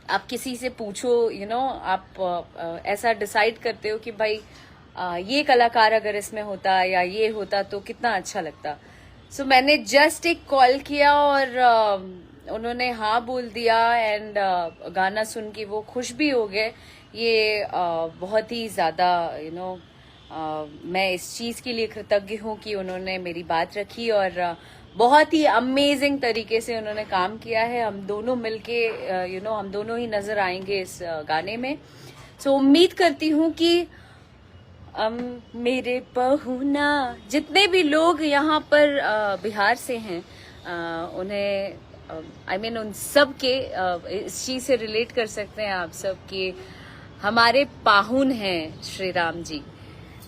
आप किसी से पूछो, आप ऐसा डिसाइड करते हो कि भाई ये कलाकार अगर इसमें होता या ये होता तो कितना अच्छा लगता। सो मैंने जस्ट एक कॉल किया और उन्होंने हाँ बोल दिया एंड गाना सुन के वो खुश भी हो गए। ये बहुत ही ज़्यादा मैं इस चीज़ के लिए कृतज्ञ हूँ कि उन्होंने मेरी बात रखी और बहुत ही अमेजिंग तरीके से उन्होंने काम किया है। हम दोनों मिलके हम दोनों ही नजर आएंगे इस गाने में। सो उम्मीद करती हूँ कि मेरे पहुना जितने भी लोग यहाँ पर बिहार से हैं उन्हें उन सब के इस चीज से रिलेट कर सकते हैं आप सब कि हमारे पाहुन हैं श्री राम जी।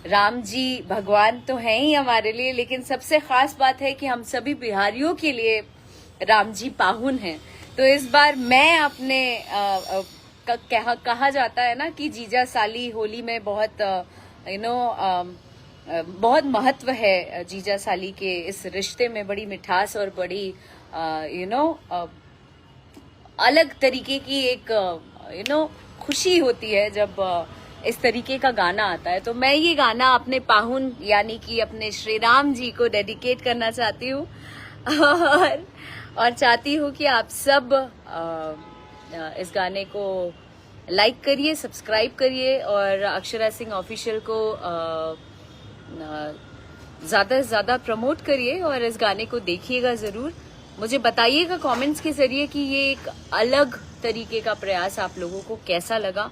राम जी भगवान तो हैं ही हमारे लिए, लेकिन सबसे खास बात है कि हम सभी बिहारियों के लिए राम जी पाहुन हैं। तो इस बार मैं अपने कहा जाता है ना कि जीजा साली होली में बहुत बहुत महत्व है जीजा साली के इस रिश्ते में, बड़ी मिठास और बड़ी अलग तरीके की एक खुशी होती है जब इस तरीके का गाना आता है। तो मैं ये गाना अपने पाहुन यानी कि अपने श्री राम जी को डेडिकेट करना चाहती हूँ और चाहती हूँ कि आप सब इस गाने को लाइक करिए, सब्सक्राइब करिए और अक्षरा सिंह ऑफिशियल को ज़्यादा से ज़्यादा प्रमोट करिए और इस गाने को देखिएगा ज़रूर। मुझे बताइएगा कमेंट्स के जरिए कि ये एक अलग तरीके का प्रयास आप लोगों को कैसा लगा।